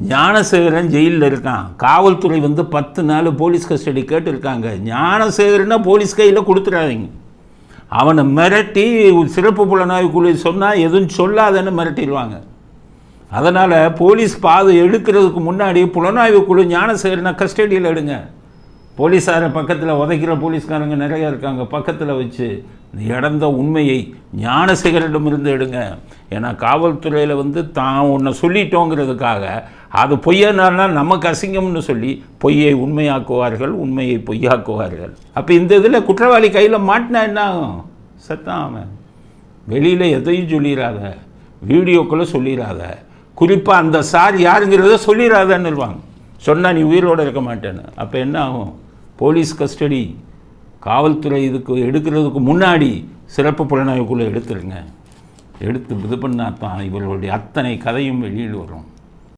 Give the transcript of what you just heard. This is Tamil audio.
ஞானசேகரன் ஜெயிலில் இருக்கான். காவல்துறை வந்து 10 நாள் போலீஸ் கஸ்டடி கேட்டுருக்காங்க. ஞானசேகரனை போலீஸ் கையில் கொடுத்துடாதீங்க. அவனை மிரட்டி சிறப்பு புலனாய்வு குழு சொன்னால் எதுவும் சொல்லாதன்னு மிரட்டிடுவாங்க. அதனால் போலீஸ் பாதை எடுக்கிறதுக்கு முன்னாடி புலனாய்வு குழு ஞானசேகரனை கஸ்டடியில் எடுங்க. போலீஸாரை பக்கத்தில் உதைக்கிற போலீஸ்காரங்க நிறையா இருக்காங்க. பக்கத்தில் வச்சு இடந்த உண்மையை ஞானசேகரிடமிருந்து எடுங்க. ஏன்னா காவல்துறையில் வந்து தான் ஒன்றை சொல்லிட்டோங்கிறதுக்காக அது பொய்யனால்னா நமக்கு அசிங்கம்னு சொல்லி பொய்யை உண்மையாக்குவார்கள், உண்மையை பொய்யாக்குவார்கள். அப்போ இந்த இதில் குற்றவாளி கையில் மாட்டினா என்ன ஆகும்? சத்தான் அவன். வெளியில் எதையும் சொல்லிடாத, வீடியோக்குள்ளே சொல்லிடாத, குறிப்பாக அந்த சார் யாருங்கிறத சொல்லிடாதன்னுருவாங்க. சொன்னால் நீ உயிரோடு இருக்க மாட்டேன்னு. அப்போ என்ன ஆகும்? போலீஸ் கஸ்டடி காவல்துறை இதுக்கு எடுக்கிறதுக்கு முன்னாடி சிறப்பு புலனாய்வுக்குள்ளே எடுத்துருங்க. எடுத்து இது பண்ணால் தான் இவர்களுடைய அத்தனை கதையும் வெளியில் வரும்.